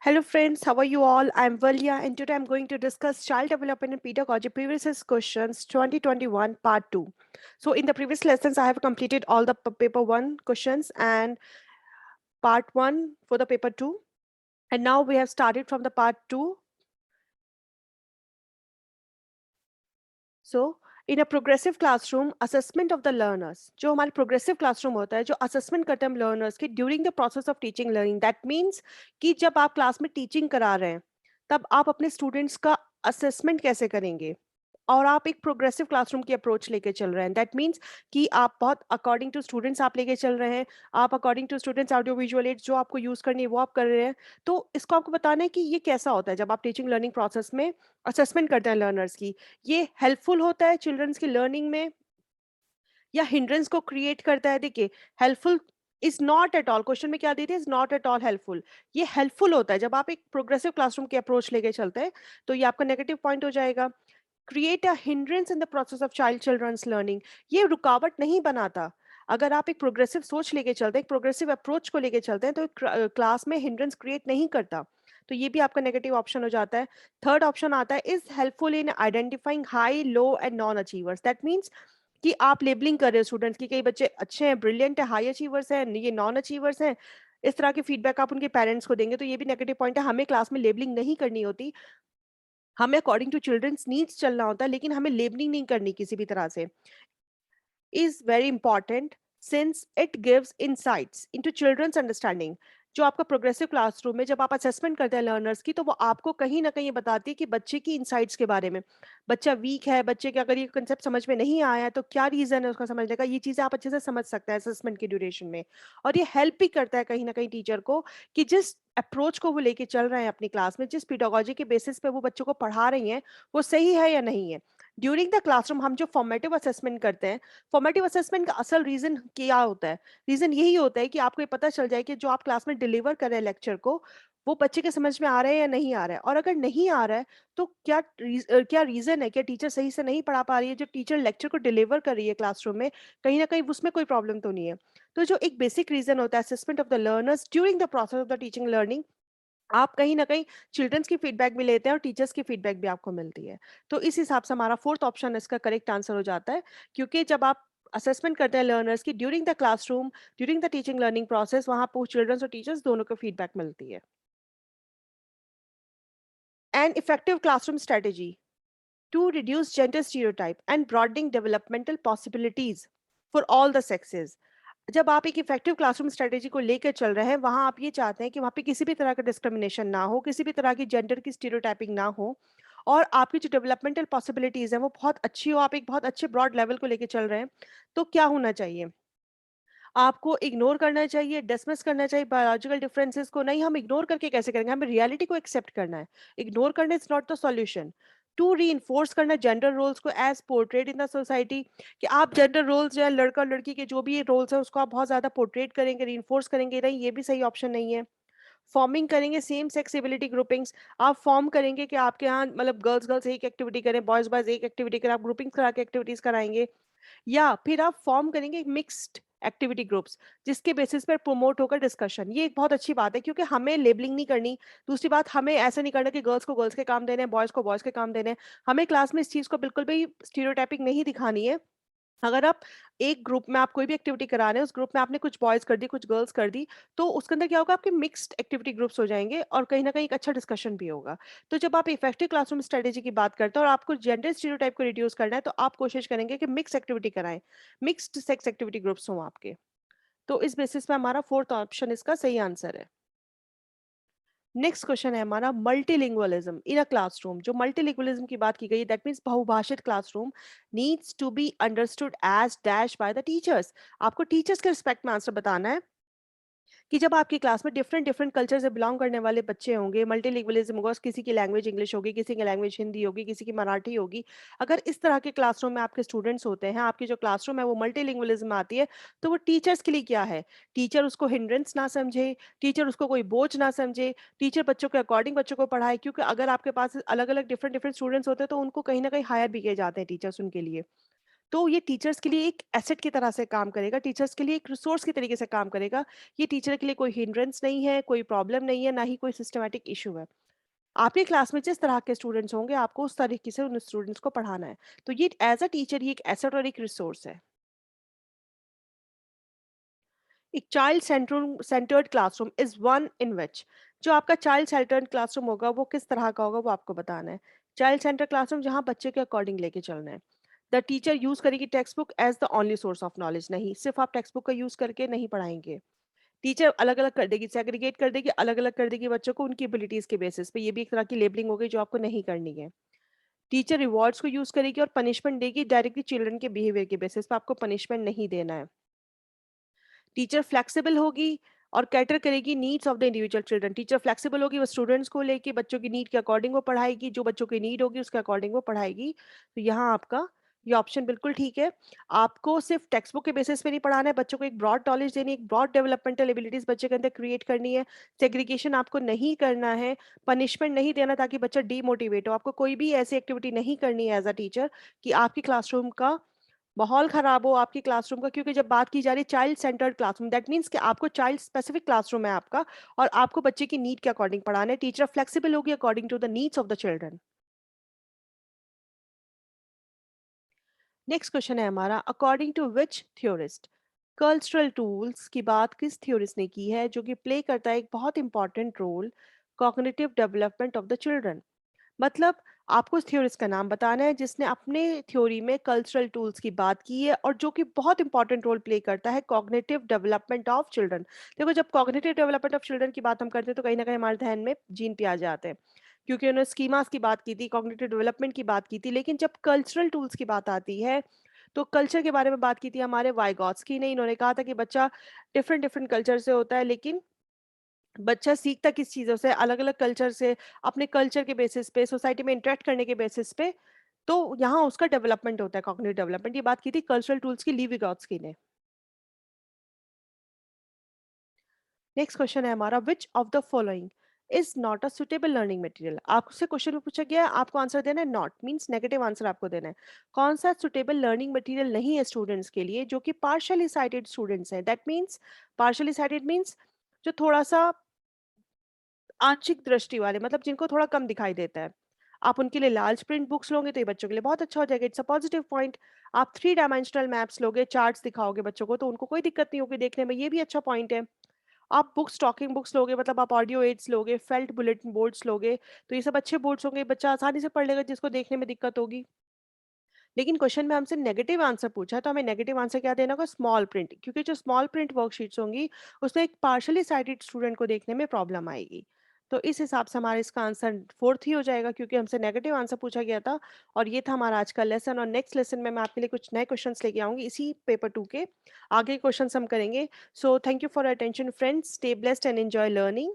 Hello friends, how are you all? I'm Valia and today I'm going to discuss child development and pedagogy previous year's questions 2021 part 2. So in the previous lessons I have completed all the paper 1 questions and part 1 for the paper 2 and now we have started from the part 2. So in a progressive classroom assessment of the learners जो हमारे progressive classroom होता है जो assessment करते हैं हम learners की during the process of teaching learning that means कि जब आप क्लास में टीचिंग करा रहे हैं तब आप अपने स्टूडेंट्स का असेसमेंट कैसे करेंगे और आप एक प्रोग्रेसिव क्लासरूम की अप्रोच लेके चल रहे हैं दैट मीन्स कि आप बहुत अकॉर्डिंग टू स्टूडेंट्स आप लेके चल रहे हैं आप according to students audio visual aids जो आपको यूज करनी है वो आप कर रहे हैं तो इसको आपको बताना है कि ये कैसा होता है जब आप टीचिंग लर्निंग प्रोसेस में असेसमेंट करते हैं लर्नर्स की ये हेल्पफुल होता है चिल्ड्रंस की लर्निंग में या हिंड्रेंस को क्रिएट करता है देखिए helpful is not at all question में क्या दी थी is not at all helpful ये हेल्पफुल होता है जब आप एक प्रोग्रेसिव क्लासरूम की अप्रोच लेके चलते हैं तो ये आपका नेगेटिव पॉइंट हो जाएगा create a hindrance in the process of child children's learning ये रुकावट नहीं बनाता अगर आप एक प्रोग्रेसिव सोच लेके चलते हैं एक प्रोग्रेसिव अप्रोच को लेके चलते हैं तो क्लास में हिंड्रेंस क्रिएट नहीं करता तो ये भी आपका नेगेटिव ऑप्शन हो जाता है थर्ड ऑप्शन आता है is helpful in identifying high low and non achievers that means कि आप लेबलिंग कर रहे हो स्टूडेंट्स की कई बच्चे अच्छे हैं ब्रिलियंट है हाई अचीवर्स हैं ये नॉन अचीवर्स हैं इस तरह के फीडबैक आप उनके पेरेंट्स को देंगे तो ये भी नेगेटिव पॉइंट है हमें क्लास में लेबलिंग नहीं करनी होती हमें अकॉर्डिंग टू चिल्ड्रंस नीड्स चलना होता है लेकिन हमें लेबलिंग नहीं करनी किसी भी तरह से is very important since it gives insights into children's understanding जो आपका प्रोग्रेसिव क्लासरूम में जब आप असेसमेंट करते हैं लर्नर्स की तो वो आपको कहीं ना कहीं ये बताती है कि बच्चे की इनसाइट्स के बारे में बच्चा वीक है बच्चे के अगर ये कंसेप्ट समझ में नहीं आया है तो क्या रीजन है उसका समझने का ये चीजें आप अच्छे से समझ सकते हैं असेसमेंट की ड्यूरेशन में और ये हेल्प भी करता है कहीं ना कहीं टीचर को कि जिस अप्रोच को वो लेके चल रहे हैं अपनी क्लास में जिस पिडोलॉजी के बेसिस पे वो बच्चों को पढ़ा रही हैं वो सही है या नहीं है ड्यूरिंग द क्लासरूम हम जो फॉर्मेटिव असेसमेंट करते हैं फॉर्मेटिव असेसमेंट का असल रीजन क्या होता है रीजन यही होता है कि आपको ये पता चल जाए कि जो आप क्लास में डिलीवर कर रहे हैं लेक्चर को वो बच्चे के समझ में आ रहा है या नहीं आ रहा है और अगर नहीं आ रहा है तो क्या रीजन है क्या टीचर सही से नहीं पढ़ा पा रही है जो टीचर लेक्चर को डिलीवर कर रही है क्लासरूम में कहीं ना कहीं उसमें कोई प्रॉब्लम तो नहीं है तो जो एक बेसिक रीजन होता है assessment of the learners during the process of the teaching learning आप कहीं ना कहीं चिल्ड्रंस की फीडबैक भी लेते हैं और टीचर्स की फीडबैक भी आपको मिलती है तो इस हिसाब से हमारा फोर्थ ऑप्शन इसका करेक्ट आंसर हो जाता है क्योंकि जब आप असेसमेंट करते हैं लर्नर्स की during the classroom during the teaching learning process वहां आपको चिल्ड्रंस और टीचर्स दोनों को फीडबैक मिलती है and effective classroom strategy to reduce gender stereotype and broadening developmental possibilities for all the sexes जब आप एक इफेक्टिव क्लासरूम स्ट्रेटेजी को लेकर चल रहे हैं वहां आप ये चाहते हैं कि वहां पे किसी भी तरह का डिस्क्रिमिनेशन ना हो किसी भी तरह की जेंडर की स्टीरियोटाइपिंग ना हो और आपकी जो डेवलपमेंटल पॉसिबिलिटीज है वो बहुत अच्छी हो आप एक बहुत अच्छे ब्रॉड लेवल को लेकर चल रहे हैं तो क्या होना चाहिए आपको इग्नोर करना चाहिए डिसमिस करना चाहिए बायोलॉजिकल डिफरेंसेस को नहीं हम इग्नोर करके कैसे करेंगे हमें रियलिटी को एक्सेप्ट करना है इग्नोर करना is not the solution to reinforce करना जेंडर रोल्स को as portrait in the society कि आप जेंडर रोल्स जो है लड़का लड़की के जो भी रोल्स है उसको आप बहुत ज्यादा पोर्ट्रेट करेंगे री करेंगे नहीं ये भी सही ऑप्शन नहीं है फॉर्मिंग करेंगे सेम सेक्स एबिलिटी ग्रुपिंग्स आप फॉर्म करेंगे कि आपके यहाँ मतलब गर्ल्स गर्ल्स एक एक्टिविटी करें बॉयज बॉयज एक एक्टिविटी करें आप ग्रुपिंग करा के एक्टिविटीज कराएंगे या फिर आप फॉर्म करेंगे मिक्स्ड एक्टिविटी ग्रुप्स जिसके बेसिस पर प्रमोट होकर डिस्कशन ये एक बहुत अच्छी बात है क्योंकि हमें लेबलिंग नहीं करनी दूसरी बात हमें ऐसा नहीं करना कि गर्ल्स को गर्ल्स के काम देने हैं बॉयज को बॉयज के काम देने हैं हमें क्लास में इस चीज को बिल्कुल भी स्टीरियोटाइपिंग नहीं दिखानी है अगर आप एक ग्रुप में आप कोई भी एक्टिविटी करा रहे हैं उस ग्रुप में आपने कुछ बॉयज कर दी कुछ गर्ल्स कर दी तो उसके अंदर क्या होगा आपके मिक्स्ड एक्टिविटी ग्रुप्स हो जाएंगे और कहीं ना कहीं एक अच्छा डिस्कशन भी होगा तो जब आप इफेक्टिव क्लासरूम स्ट्रेटेजी की बात करते हैं और आपको जेंडर स्टीरियोटाइप को रिड्यूस करना है तो आप कोशिश करेंगे कि मिक्स एक्टिविटी कराएं मिक्स्ड सेक्स एक्टिविटी ग्रुप्स हों आपके तो इस बेसिस पे हमारा फोर्थ ऑप्शन इसका सही आंसर है नेक्स्ट क्वेश्चन है हमारा मल्टीलिंगुअलिज्म इन अ क्लासरूम जो मल्टीलिंगुअलिज्म की बात की गई दैट मींस बहुभाषित classroom needs to be understood as dash by the teachers आपको टीचर्स के रिस्पेक्ट में आंसर बताना है कि जब आपकी क्लास में डिफरेंट डिफरेंट कल्चर से बिलोंग करने वाले बच्चे होंगे मल्टीलिंगुअलिज्म होगा किसी की लैंग्वेज इंग्लिश होगी किसी की लैंग्वेज हिंदी होगी किसी की मराठी होगी अगर इस तरह के क्लासरूम में आपके स्टूडेंट्स होते हैं आपकी जो क्लासरूम है वो मल्टीलिंगुअलिज्म आती है तो वो टीचर्स के लिए क्या है टीचर उसको हिंड्रेंस ना समझे टीचर उसको कोई बोझ ना समझे टीचर बच्चों के अकॉर्डिंग बच्चों को पढ़ाए क्योंकि अगर आपके पास अलग अलग डिफरेंट डिफरेंट स्टूडेंट्स होते हैं तो उनको कहीं ना कहीं हायर भी किए जाते हैं टीचर्स उनके लिए तो ये टीचर्स के लिए एक एसेट की तरह से काम करेगा, टीचर्स के लिए एक रिसोर्स के तरीके से काम करेगा। ये टीचर के लिए कोई हिंड्रेंस नहीं है, कोई प्रॉब्लम नहीं है, ना ही कोई सिस्टमैटिक इश्यू है। आपकी क्लास में जिस तरह के स्टूडेंट्स होंगे, आपको उस तरीके से उन स्टूडेंट्स को पढ़ाना है। तो ये एज़ अ टीचर ये एक एसेट और एक रिसोर्स है। एक child centred classroom is one in which, जो आपका चाइल्ड सेंटर्ड क्लासरूम होगा, वो किस तरह का होगा, वो आपको बताना है। चाइल्ड सेंटर्ड क्लासरूम जहाँ बच्चे के अकॉर्डिंग लेके चलना है। द टीचर यूज़ करेगी text book as the only source of knowledge, नहीं, सिर्फ़ आप टेक्स्ट बुक का यूज़ करके नहीं पढ़ाएँगे। टीचर अलग-अलग कर देगी, सेग्रीगेट कर देगी, अलग-अलग कर देगी बच्चों को उनकी एबिलिटीज़ के बेसिस पे। ये भी एक तरह की लेबलिंग हो गई जो आपको नहीं करनी है। टीचर रिवॉर्ड्स को यूज़ करेगी और पनिशमेंट देगी डायरेक्टली चिल्ड्रन के बिहेवियर के बेसिस पे, आपको पनिशमेंट नहीं देना है। टीचर फ्लेक्सिबल होगी और कैटर करेगी needs of the individual children. Teacher flexible होगी, वो स्टूडेंट्स को लेके बच्चों की नीड के अकॉर्डिंग वो पढ़ाएगी, जो बच्चों की नीड होगी उसके अकॉर्डिंग वो पढ़ाएगी। तो यहाँ आपका ये ऑप्शन बिल्कुल ठीक है। आपको सिर्फ टेक्स्ट बुक के बेसिस पे नहीं पढ़ाना है, बच्चों को एक ब्रॉड नॉलेज देनी है, एक ब्रॉड डेवलपमेंटल एबिलिटीज बच्चे के अंदर क्रिएट करनी है। सेग्रीगेशन आपको नहीं करना है, पनिशमेंट नहीं देना ताकि बच्चा डीमोटिवेट हो। आपको कोई भी ऐसी एक्टिविटी नहीं करनी है एज अ टीचर कि आपकी क्लासरूम का माहौल खराब हो, आपकी क्लासरूम का, क्योंकि जब बात की जा रही है child centred classroom, that means कि आपको चाइल्ड स्पेसिफिक क्लासरूम है आपका, और आपको बच्चे की नीड के अकॉर्डिंग पढ़ाना है। टीचर फ्लेक्सिबल होगी according to the needs of the children. Next question है हमारा, according to which theorist cultural tools की बात किस थ्योरिस्ट ने की है जो कि प्ले करता है एक बहुत important role cognitive development of the children. मतलब आपको उस थ्योरिस्ट का नाम बताना है जिसने अपने थ्योरी में कल्चरल टूल्स की बात की है और जो कि बहुत इंपॉर्टेंट रोल प्ले करता है कॉग्निटिव डेवलपमेंट ऑफ चिल्ड्रन। देखो, जब कॉग्निटिव डेवलपमेंट ऑफ चिल्ड्रन की बात हम करते हैं तो कहीं ना कहीं हमारे ध्यान में जीन पे आ जाते हैं, क्योंकि उन्होंने स्कीमास की बात की थी, कॉग्निटिव डेवलपमेंट की बात की थी। लेकिन जब कल्चरल टूल्स की बात आती है तो कल्चर के बारे में बात की थी हमारे वाइगॉट्स्की ने। इन्होंने कहा था कि बच्चा डिफरेंट डिफरेंट कल्चर से होता है, लेकिन बच्चा सीखता किस चीज़ों से, अलग-अलग कल्चर से, अपने कल्चर के बेसिस पे, सोसाइटी में इंटरैक्ट करने के बेसिस पे, तो यहाँ उसका डेवलपमेंट होता है, कॉग्निटिव डेवलपमेंट। ये बात की थी कल्चरल टूल्स की ली विगोत्स्की ने। नेक्स्ट क्वेश्चन है हमारा, which of the following is not a suitable learning material. आपसे क्वेश्चन में पूछा गया है, आपको आंसर देना है नॉट, मींस नेगेटिव आंसर आपको देना है। कौन सा सुटेबल लर्निंग मटेरियल नहीं है स्टूडेंट्स के लिए, जो कि पार्शियली साइटेड स्टूडेंट्स हैं। That means, partially sighted means जो थोड़ा सा आंशिक दृष्टि वाले, मतलब जिनको थोड़ा कम दिखाई देता है। आप उनके लिए लार्ज प्रिंट बुक्स लोगे तो ये बच्चों के लिए बहुत अच्छा हो जाएगा, इट्स अ पॉजिटिव पॉइंट। आप थ्री डायमेंशनल मैप्स लोगे, चार्ट्स दिखाओगे बच्चों को, तो उनको कोई दिक्कत नहीं होगी देखने में, ये भी अच्छा पॉइंट है। आप बुक्स, टॉकिंग बुक्स लोगे, मतलब आप ऑडियो एड्स लोगे, फेल्ट बुलेटिन बोर्ड्स लोगे, तो ये सब अच्छे बोर्ड्स होंगे, बच्चा आसानी से पढ़ लेगा जिसको देखने में दिक्कत होगी। लेकिन क्वेश्चन में हमसे नेगेटिव आंसर पूछा है, तो हमें नेगेटिव आंसर क्या देना होगा, स्मॉल प्रिंट, क्योंकि जो स्मॉल प्रिंट वर्कशीट्स होंगी उसमें एक पार्शली साइटेड स्टूडेंट को देखने में प्रॉब्लम आएगी। तो इस हिसाब से हमारा इसका आंसर फोर्थ ही हो जाएगा, क्योंकि हमसे नेगेटिव आंसर पूछा गया था। और ये था हमारा आज का लेसन, और नेक्स्ट लेसन में मैं आपके लिए कुछ नए क्वेश्चंस लेके आऊंगी इसी पेपर 2 के। आगे क्वेश्चंस हम करेंगे। So thank you for attention friends, stay blessed and enjoy learning.